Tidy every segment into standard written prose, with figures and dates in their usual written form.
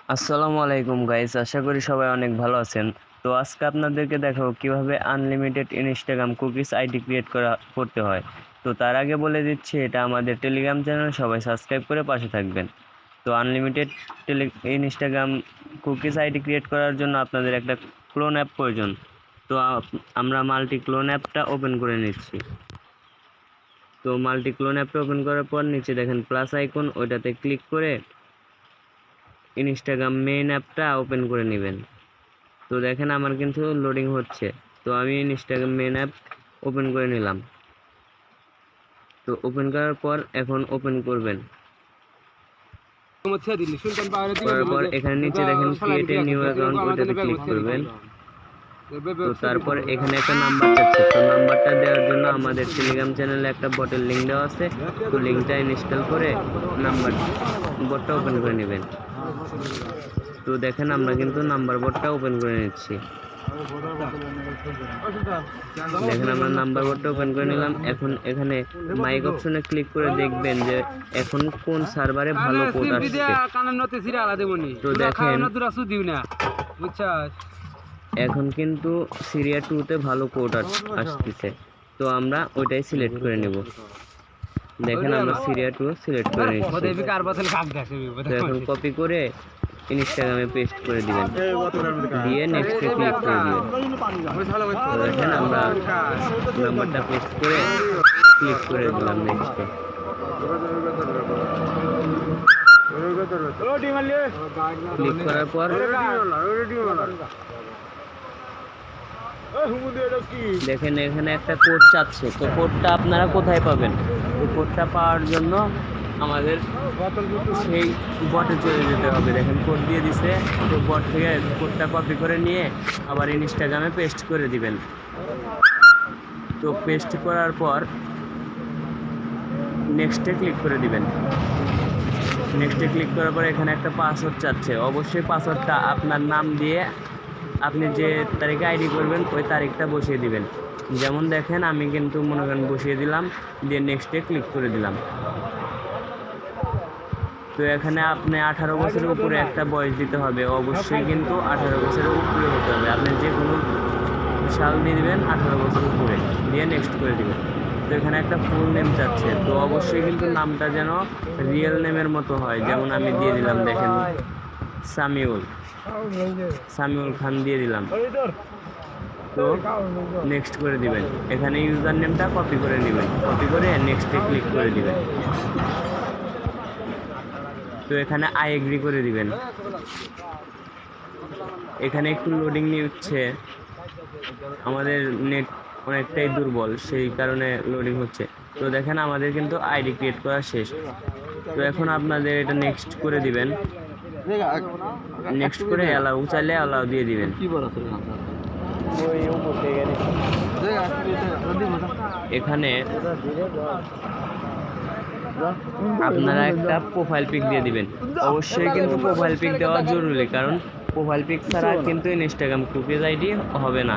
আসসালামু আলাইকুম গাইস, আশা করি সবাই অনেক ভালো আছেন। তো আজকে আপনাদেরকে দেখাবো কিভাবে unlimited Instagram cookies ID create করতে হয়। তো তার আগে বলে দিচ্ছি, এটা আমাদের টেলিগ্রাম চ্যানেল, সবাই সাবস্ক্রাইব করে পাশে থাকবেন। তো unlimited Instagram cookies ID create করার জন্য আপনাদের একটা ক্লোন অ্যাপ প্রয়োজন। তো আমরা মাল্টি ক্লোন অ্যাপটা ওপেন করে নিচ্ছি। তো মাল্টি ক্লোন অ্যাপটা ওপেন করার পর নিচে দেখেন প্লাস আইকন, ওইটাতে ক্লিক করে ইনস্টাগ্রাম মেইন অ্যাপটা ওপেন করে নেবেন। তো দেখেন আমার কিন্তু লোডিং হচ্ছে। তো আমি ইনস্টাগ্রাম মেইন অ্যাপ ওপেন করে নিলাম। তো ওপেন করার পর এখন ওপেন করবেন। করার পর এখানে নিচে দেখেন ক্রিয়েট এ নিউ অ্যাকাউন্ট, ওটাতে ক্লিক করবেন। তো তারপর এখানে একটা নাম্বার চাচ্ছে, তো নাম্বারটা দেওয়ার জন্য আমাদের টেলিগ্রাম চ্যানেলে একটা বটের লিঙ্ক দেওয়া আছে। তো লিঙ্কটা ইনস্টল করে নাম্বার বটটা ওপেন করে নেবেন। তো দেখেন আমরা কিন্তু নাম্বার বোর্ডটা ওপেন করে নিচ্ছি। দেখেন আমরা নাম্বার বোর্ডটা ওপেন করে নিলাম। এখন এখানে মাইক অপশনে ক্লিক করে দেখবেন যে এখন কোন সার্ভারে ভালো কোড আসছে। তো দেখেন এখন কিন্তু সিরিয়া 2-তে ভালো কোড আসতেছে। তো আমরা ওইটাই সিলেক্ট করে নেব। দেখেন আমরা সিরিয়া 2 সিলেক্ট করে নিচ্ছি। তো এখন কপি করে ইনস্টাগ্রামে পেস্ট করে দিবেন, দিয়ে নেক্সটে ক্লিক করে দিবেন। দেখেন আমরা নাম্বারটা পেস্ট করে ক্লিক করে দিলাম নেক্সটে। ক্লিক করার পর দেখেন এখানে একটা কোড চাচ্ছে। তো কোডটা আপনারা কোথায় পাবেন? এই কোডটা পাওয়ার জন্য আমাদের সেই বটে চলে যেতে হবে। দেখেন কোড দিয়ে দিছে, তো বট থেকে কোডটা কপি করে নিয়ে আবার ইনস্টাগ্রামে পেস্ট করে দিবেন। তো পেস্ট করার পর নেক্সটে ক্লিক করে দিবেন। নেক্সটে ক্লিক করার পর এখানে একটা পাসওয়ার্ড চাচ্ছে। অবশ্যই পাসওয়ার্ডটা আপনার নাম দিয়ে আপনি যে তারিখে আইডি করবেন ওই তারিখটা বসিয়ে দিবেন। যেমন দেখেন আমি কিন্তু মনে করেন বসিয়ে দিলাম, দিয়ে নেক্সটে ক্লিক করে দিলাম। তো এখানে আপনি 18 বছরের উপরে একটা বয়স দিতে হবে। অবশ্যই কিন্তু 18 বছরের উপরে হতে হবে। আপনি যে কোনো সাল দিয়ে দেবেন 18 বছর উপরে, দিয়ে নেক্সট করে দিবেন। তো এখানে একটা ফুল নেম চাচ্ছে। তো অবশ্যই কিন্তু নামটা যেন রিয়েল নেমের মতো হয়। যেমন আমি দিয়ে দিলাম, দেখেন সামিউল খান দিয়ে দিলাম। তো নেক্সট করে দিবেন। এখানে ইউজার নেমটা কপি করে নেবেন, কপি করে নেক্সটে ক্লিক করে দিবেন। তো এখানে আই এগ্রি করে দিবেন। এখানে একটু লোডিং নিচ্ছে, আমাদের নেট অনেকটাই দুর্বল, সেই কারণে লোডিং হচ্ছে। তো দেখেন আমাদের কিন্তু আইডি ক্রিয়েট করা শেষ। তো এখন আপনাদের এটা নেক্সট করে দিবেন। নেক্সট করে অ্যালাউ চাইলে অ্যালাউ দিয়ে দিবেন। এখানে আপনারা একটা প্রোফাইল পিক দিয়ে দিবেন। অবশ্যই কিন্তু প্রোফাইল পিক দেওয়া জরুরি, কারণ প্রোফাইল পিক ছাড়া কিন্তু ইনস্টাগ্রাম কুকিজ আইডি হবে না।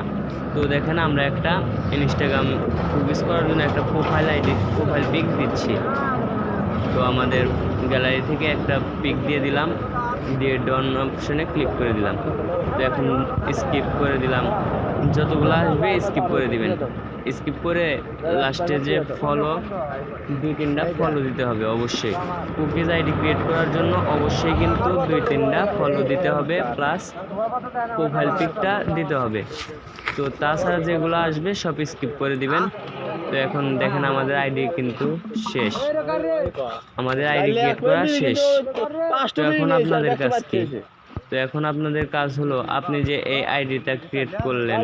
তো দেখেন আমরা একটা ইনস্টাগ্রাম কুকিজ করার জন্য একটা প্রোফাইল পিক দিচ্ছি। তো আমাদের গ্যালারি থেকে একটা পিক দিয়ে দিলাম, দিয়ে ডন অপশনে ক্লিক করে দিলাম। তো এখন স্কিপ করে দিলাম, যতগুলো আসবে স্কিপ করে দিবেন। স্কিপ করে লাস্টে যে ফলো, 2-3টা ফলো দিতে হবে। অবশ্যই কুকিজ আইডি ক্রিয়েট করার জন্য অবশ্যই কিন্তু 2-3টা ফলো দিতে হবে, প্লাস প্রোফাইল পিকটা দিতে হবে। তো তাছাড়া যেগুলো আসবে সব স্কিপ করে দিবেন। তো এখন দেখেন আমাদের আইডি কিন্তু শেষ, আমাদের আইডি ক্রিয়েট করা শেষ। তো এখন আপনাদের কাজ কি? তো এখন আপনাদের কাজ হলো, আপনি যে এই আইডিটা ক্রিয়েট করলেন,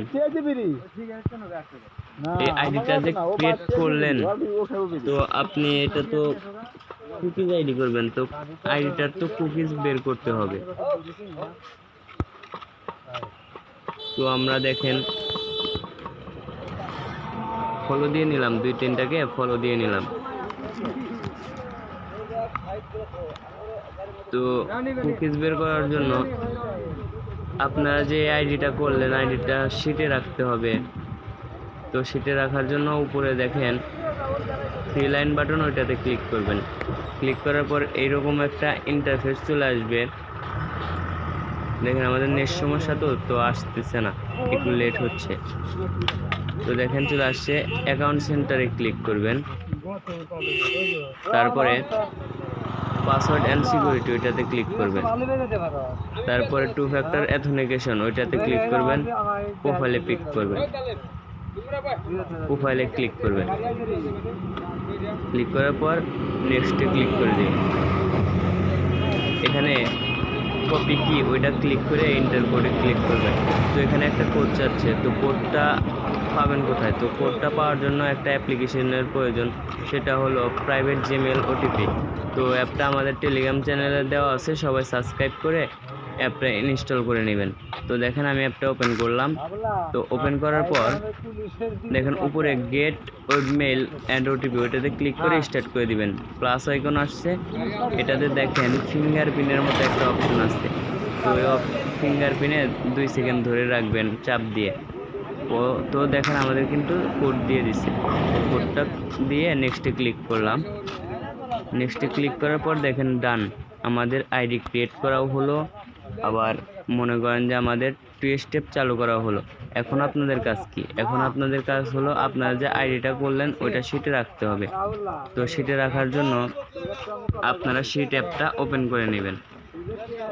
এই আইডিটা যে ক্রিয়েট করলেন, তো আপনি এটা তো কুকিজ আইডি করবেন, তো আইডিটার তো কুকিজ বের করতে হবে। তো আমরা দেখেন ফলো দিয়ে নিলাম, 2-3টাকে ফলো দিয়ে নিলাম। তো কুকিজ বের করার জন্য আপনারা যে আইডিটা করলেন, আইডিটা শিটে রাখতে হবে। তো শিটে রাখার জন্য উপরে দেখেন 3 লাইন বাটন, ওইটাতে ক্লিক করবেন। ক্লিক করার পর এইরকম একটা ইন্টারফেস চলে আসবে। দেখেন আমাদের নেট সমস্যা তো আসতেছে না, একটু লেট হচ্ছে। তো দেখেন চলে আসছে, অ্যাকাউন্ট সেন্টারে ক্লিক করবেন, তারপরে পাসওয়ার্ড অ্যান্ড সিকিউরিটি ওইটাতে ক্লিক করবেন, তারপরে 2 ফ্যাক্টর অথেন্টিকেশন ওইটাতে ক্লিক করবেন, প্রোফাইলে ক্লিক করবেন, প্রোফাইলে ক্লিক করবেন, ক্লিক করার পর নেক্সটে ক্লিক করে দিন। এখানে কপি কি ওইটা ক্লিক করে এন্টার কোডে ক্লিক করবেন। তো এখানে একটা কোড চাচ্ছে, তো কোডটা পাবেন কোথায়? তো কোডটা পাওয়ার জন্য একটা অ্যাপ্লিকেশনের প্রয়োজন, সেটা হলো প্রাইভেট জিমেল ওটিপি। তো অ্যাপটা আমাদের টেলিগ্রাম চ্যানেলে দেওয়া আছে, সবাই সাবস্ক্রাইব করে অ্যাপটা ইনস্টল করে নেবেন। তো দেখেন আমি অ্যাপটা ওপেন করলাম। তো ওপেন করার পর দেখেন উপরে get web mail and OTP ওইটাতে ক্লিক করে স্টার্ট করে দিবেন। প্লাস আইকন আসছে, এটাতে দেখেন ফিঙ্গারপ্রিন্টের মতো একটা অপশন আছে। তো ওই ফিঙ্গারপ্রিন্টে 2 সেকেন্ড ধরে রাখবেন চাপ দিয়ে। তো দেখেন আমাদের কিন্তু কোড দিয়ে দিছে, কোডটা দিয়ে নেক্সটে ক্লিক করলাম। নেক্সটে ক্লিক করার পর দেখেন ডান, আমাদের আইডি ক্রিয়েট করাও হলো, আবার মনে করেন যে আমাদের 2 স্টেপ চালু করা হলো। এখন আপনাদের কাজ কি? এখন আপনাদের কাজ হলো আপনারা যে আইডিটা করলেন ওইটা শিটে রাখতে হবে। তো শিটে রাখার জন্য আপনারা শিট অ্যাপটা ওপেন করে নেবেন।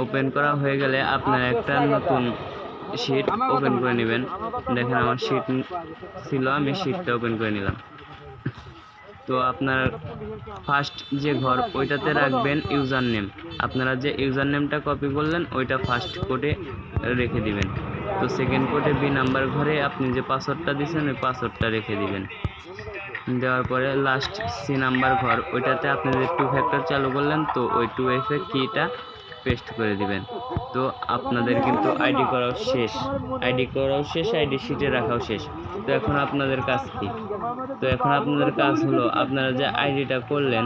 ওপেন করা হয়ে গেলে আপনারা একটা নতুন শিট ওপেন করে নেবেন। দেখেন আমার শিট ছিল, আমি শিটটা ওপেন করে নিলাম। তো আপনার ফার্স্ট যে ঘর ওইটাতে রাখবেন ইউজার নেম, আপনারা যে ইউজার নেমটা কপি করলেন ওইটা ফার্স্ট কোডে রেখে দিবেন। তো সেকেন্ড কোডে বি নাম্বার ঘরে আপনি যে পাসওয়ার্ডটা দিয়েছেন ওই পাসওয়ার্ডটা রেখে দিবেন। দেওয়ার পরে লাস্ট সি নাম্বার ঘর ওইটাতে আপনি যে 2 ফ্যাক্টর চালু করলেন তো ওই 2F কিটা পেস্ট করে দিবেন। তো আপনাদের কিন্তু আইডি করাও শেষ, আইডি শিটে রাখাও শেষ। তো এখন আপনাদের কাজ কি? তো এখন আপনাদের কাজ হলো আপনারা যে আইডিটা করলেন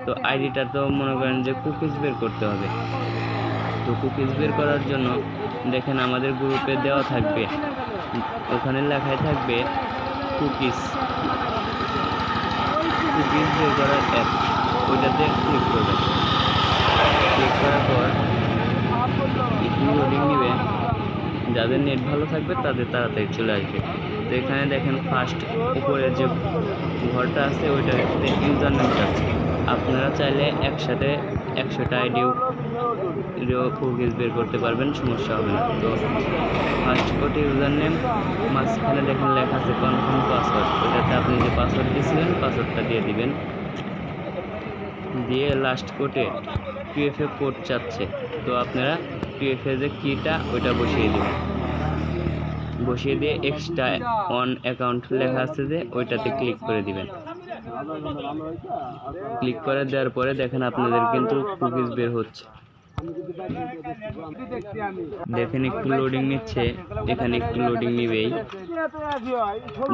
তো আইডিটা তো মনে করেন যে কুকিজ বের করতে হবে। তো কুকিজ বের করার জন্য দেখেন আমাদের গ্রুপে দেওয়া থাকবে, ওখানে লেখাই থাকবে কুকিজ বের করার অ্যাপ, ওইটাতে ক্লিক করবেন। ক্লিক করার পর একটু লোডিং নেবে, যাদের নেট ভালো থাকবে তাদের তাড়াতাড়ি চলে আসবে। তো এখানে দেখেন ফার্স্ট উপরের যে ঘরটা আছে ওইটাতে ইউজার নেমটা আছে, আপনারা চাইলে একসাথে 100টা আইডিও কুকিজ বের করতে পারবেন, সমস্যা হবে না। তো ফার্স্ট কোডে ইউজার নেম, মাঝখানে দেখেন লেখা আছে কনফার্ম পাসওয়ার্ড, ওইটাতে আপনি যে পাসওয়ার্ড দিয়েছিলেন পাসওয়ার্ডটা দিয়ে দিবেন। দিয়ে লাস্ট কোডে 2FA কোড চাচ্ছে, তো আপনারা 2FA যে কিটা ওইটা বসিয়ে দেবেন। বসিয়ে দিয়ে এক্সট্রা অন অ্যাকাউন্ট লেখা আছে যে ওইটাতে ক্লিক করে দিবেন। ক্লিক করে দেওয়ার পরে দেখেন আপনাদের কিন্তু কুকিজ বের হচ্ছে। দেখেন একটু লোডিং নিচ্ছে, এখানে একটু লোডিং নিবেই।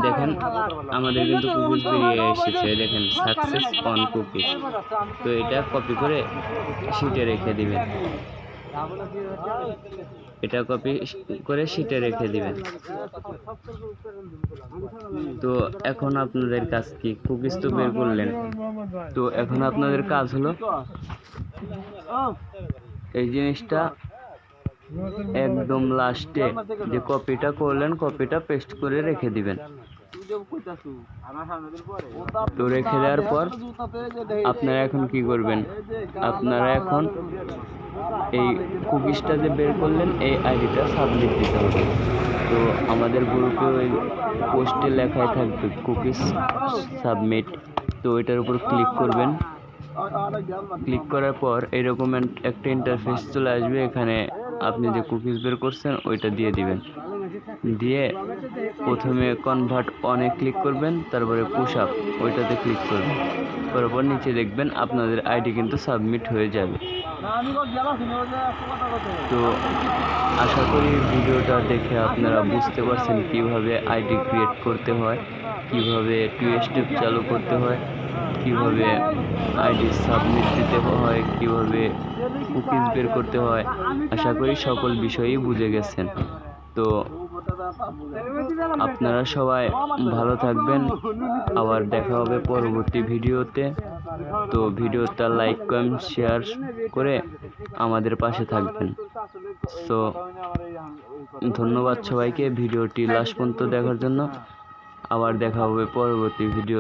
দেখেন আমাদের কিন্তু কুকিজ বেরিয়ে এসেছে, দেখেন সাকসেস অন কুকিজ। তো এটা কপি করে শিটে রেখে দিবেন, এটা কপি করে শিটে রেখে দিবেন। তো এখন আপনাদের কাজ কি? কুকিজ তো বের করলেন, তো এখন আপনাদের কাজ হলো এই জিনিসটা একদম লাস্টে যে কপিটা করলেন কপিটা পেস্ট করে রেখে দিবেন। তো রেখে দেওয়ার পর আপনারা এখন কি করবেন? আপনারা এখন এই কুকিজটা যে বের করলেন এই আইডিটা সাবমিট দিতে হবে। তো আমাদের গ্রুপে ওই পোস্টে লেখাই থাকবে কুকিজ সাবমিট, তো এটার উপর ক্লিক করবেন। ক্লিক করার পর এরকম একটা ইন্টারফেস চলে আসবে, এখানে আপনি যে কুকিজ বের করছেন ওইটা দিয়ে দিবেন। দিয়ে প্রথমে কনভার্ট অনে ক্লিক করবেন, তারপরে পুশ আপ ওইটাতে ক্লিক করবেন, করার পর নিচে দেখবেন আপনাদের আইডি কিন্তু সাবমিট হয়ে যাবে। তো আশা করি ভিডিওটা দেখে আপনারা বুঝতে পারছেন কিভাবে আইডি ক্রিয়েট করতে হয়, কিভাবে 2 স্টেপ চালু করতে হয়, কিভাবে আইডি সাবমিট দিতে হয়, কিভাবে কুকিজ বের করতে হয়। আশা করি সকল বিষয়ই বুঝে গেছেন। তো আপনারা সবাই ভালো থাকবেন, আবার দেখা হবে পরবর্তী ভিডিওতে। তো ভিডিওটা লাইক কমেন্ট শেয়ার করে আমাদের পাশে থাকবেন। তো ধন্যবাদ সবাইকে ভিডিওটি লাস্ট পর্যন্ত দেখার জন্য। আবার দেখা হবে পরবর্তী ভিডিও।